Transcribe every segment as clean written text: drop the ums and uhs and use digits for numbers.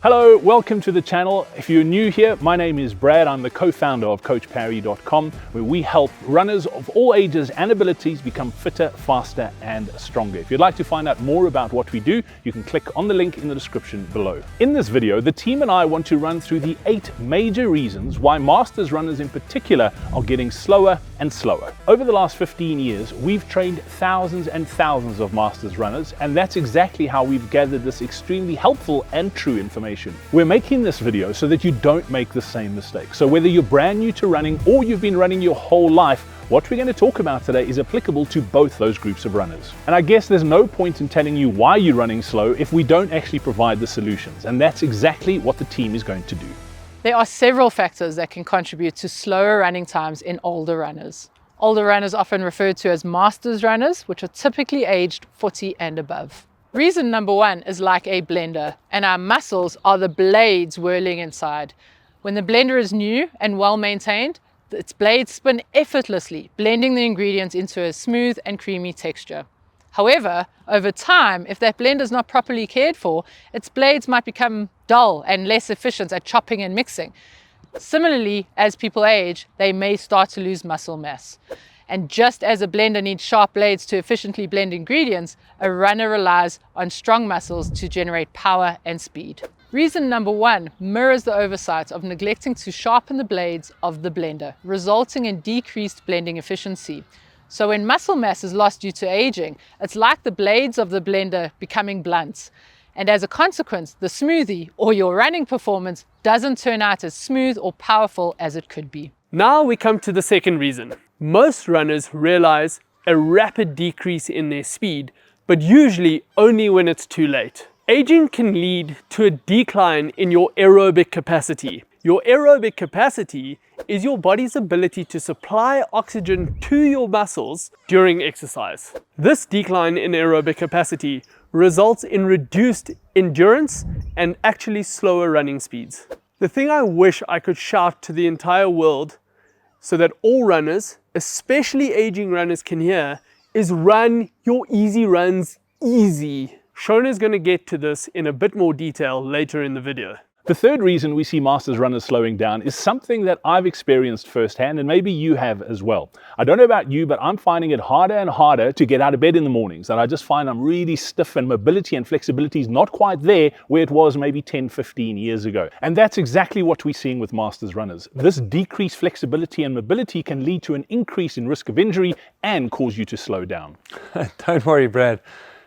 Hello, welcome to the channel. If you're new here, my name is Brad. I'm the co-founder of CoachParry.com, where we help runners of all ages and abilities become fitter, faster, and stronger. If you'd like to find out more about what we do, you can click on the link in the description below. In this video, the team and I want to run through the 8 major reasons why Masters runners in particular are getting slower and slower. Over the last 15 years, we've trained thousands and thousands of Masters runners, and that's exactly how we've gathered this extremely helpful and true information. We're making this video so that you don't make the same mistake. So whether you're brand new to running or you've been running your whole life, what we're going to talk about today is applicable to both those groups of runners. And I guess there's no point in telling you why you're running slow if we don't actually provide the solutions. And that's exactly what the team is going to do. There are several factors that can contribute to slower running times in older runners. Older runners often referred to as Masters runners, which are typically aged 40 and above. Reason number 1 is like a blender, and our muscles are the blades whirling inside. When the blender is new and well maintained, its blades spin effortlessly, blending the ingredients into a smooth and creamy texture. However, over time, if that blender is not properly cared for, its blades might become dull and less efficient at chopping and mixing. Similarly, as people age, they may start to lose muscle mass. And just as a blender needs sharp blades to efficiently blend ingredients, a runner relies on strong muscles to generate power and speed. Reason number 1 mirrors the oversight of neglecting to sharpen the blades of the blender, resulting in decreased blending efficiency. So when muscle mass is lost due to aging, it's like the blades of the blender becoming blunt. And as a consequence, the smoothie or your running performance doesn't turn out as smooth or powerful as it could be. Now we come to the second reason. Most runners realize a rapid decrease in their speed, but usually only when it's too late. Aging can lead to a decline in your aerobic capacity. Your aerobic capacity is your body's ability to supply oxygen to your muscles during exercise. This decline in aerobic capacity results in reduced endurance and actually slower running speeds. The thing I wish I could shout to the entire world so that all runners, especially aging runners, can hear is run your easy runs easy. Shona's going to get to this in a bit more detail later in the video. The third reason we see Masters runners slowing down is something that I've experienced firsthand, and maybe you have as well. I don't know about you, but I'm finding it harder and harder to get out of bed in the mornings, and I just find I'm really stiff and mobility and flexibility is not quite there where it was maybe 10, 15 years ago. And that's exactly what we're seeing with Masters runners. This decreased flexibility and mobility can lead to an increase in risk of injury and cause you to slow down. Don't worry, Brad.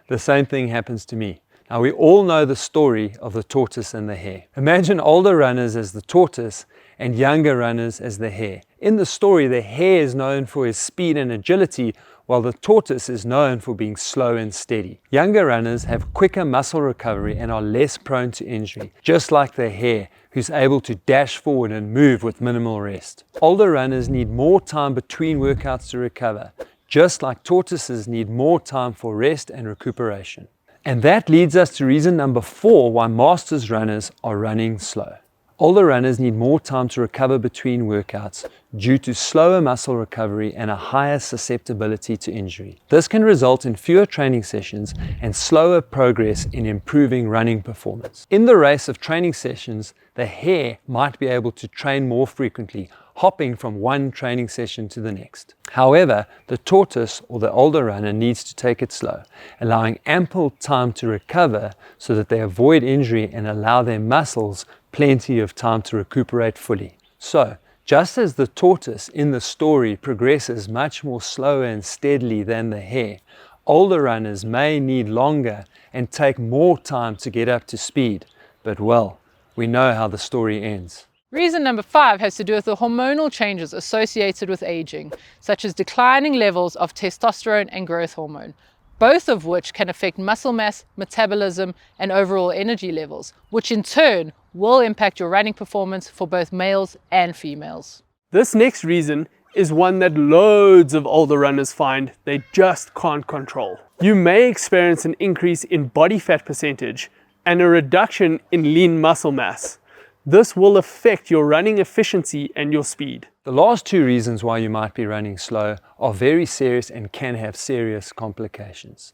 The same thing happens to me. Now, we all know the story of the tortoise and the hare. Imagine older runners as the tortoise and younger runners as the hare. In the story, the hare is known for his speed and agility, while the tortoise is known for being slow and steady. Younger runners have quicker muscle recovery and are less prone to injury, just like the hare, who's able to dash forward and move with minimal rest. Older runners need more time between workouts to recover, just like tortoises need more time for rest and recuperation. And that leads us to reason number 4 why Masters runners are running slow. Older runners need more time to recover between workouts due to slower muscle recovery and a higher susceptibility to injury. This can result in fewer training sessions and slower progress in improving running performance. In the race of training sessions, the hare might be able to train more frequently, hopping from one training session to the next. However, the tortoise or the older runner needs to take it slow, allowing ample time to recover so that they avoid injury and allow their muscles plenty of time to recuperate fully. So, just as the tortoise in the story progresses much more slower and steadily than the hare, older runners may need longer and take more time to get up to speed. But well, we know how the story ends. Reason number 5 has to do with the hormonal changes associated with aging, such as declining levels of testosterone and growth hormone, both of which can affect muscle mass, metabolism, and overall energy levels, which in turn will impact your running performance for both males and females. This next reason is one that loads of older runners find they just can't control. You may experience an increase in body fat percentage and a reduction in lean muscle mass. This will affect your running efficiency and your speed. The last 2 reasons why you might be running slow are very serious and can have serious complications.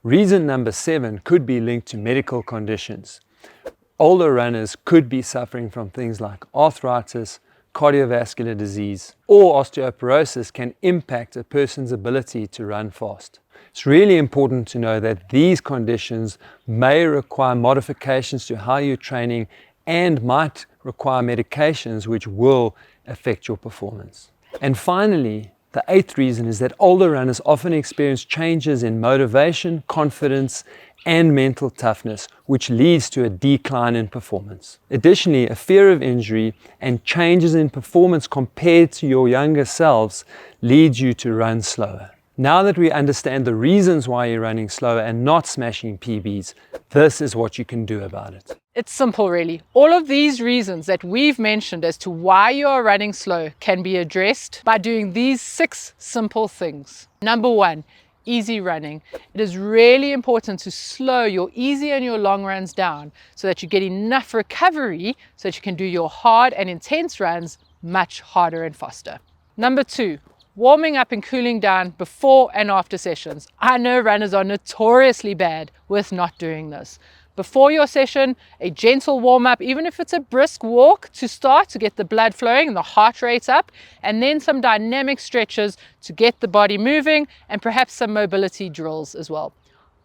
Reason number 7 could be linked to medical conditions. older runners could be suffering from things like arthritis, cardiovascular disease, or osteoporosis can impact a person's ability to run fast. It's really important to know that these conditions may require modifications to how you're training and might require medications which will affect your performance. And finally, the eighth reason is that older runners often experience changes in motivation, confidence, and mental toughness, which leads to a decline in performance. Additionally, a fear of injury and changes in performance compared to your younger selves leads you to run slower. Now that we understand the reasons why you're running slower and not smashing PBs, this is what you can do about it. It's simple, really. All of these reasons that we've mentioned as to why you are running slow can be addressed by doing these 6 simple things. Number 1, easy running. It is really important to slow your easy and your long runs down so that you get enough recovery so that you can do your hard and intense runs much harder and faster. Number 2, warming up and cooling down before and after sessions. I know runners are notoriously bad with not doing this. Before your session, a gentle warm-up, even if it's a brisk walk to start to get the blood flowing and the heart rate up, and then some dynamic stretches to get the body moving, and perhaps some mobility drills as well.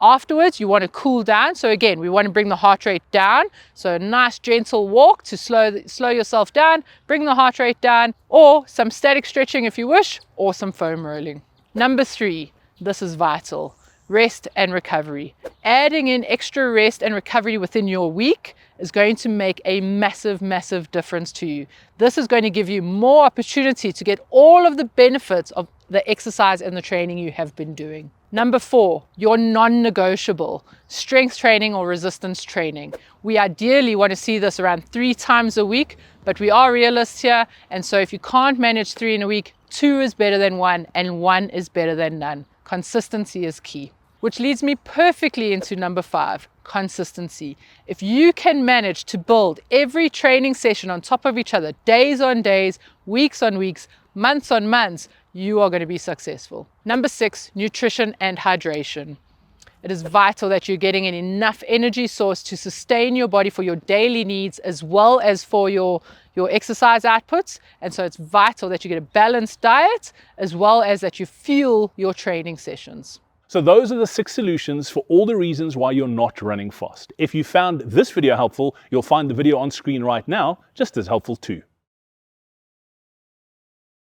Afterwards, you want to cool down. So again, we want to bring the heart rate down. So a nice gentle walk to slow yourself down, bring the heart rate down, or some static stretching if you wish, or some foam rolling. Number 3, this is vital. Rest and recovery. Adding in extra rest and recovery within your week is going to make a massive, massive difference to you. This is going to give you more opportunity to get all of the benefits of the exercise and the training you have been doing. Number 4, your non-negotiable, strength training or resistance training. We ideally want to see this around 3 times a week, but we are realists here. And so if you can't manage 3 in a week, 2 is better than 1 and 1 is better than none. Consistency is key. Which leads me perfectly into number 5, consistency. If you can manage to build every training session on top of each other, days on days, weeks on weeks, months on months, you are going to be successful. Number 6, nutrition and hydration. It is vital that you're getting an enough energy source to sustain your body for your daily needs as well as for your exercise outputs. And so it's vital that you get a balanced diet as well as that you fuel your training sessions. So those are the 6 solutions for all the reasons why you're not running fast. If you found this video helpful, you'll find the video on screen right now just as helpful too.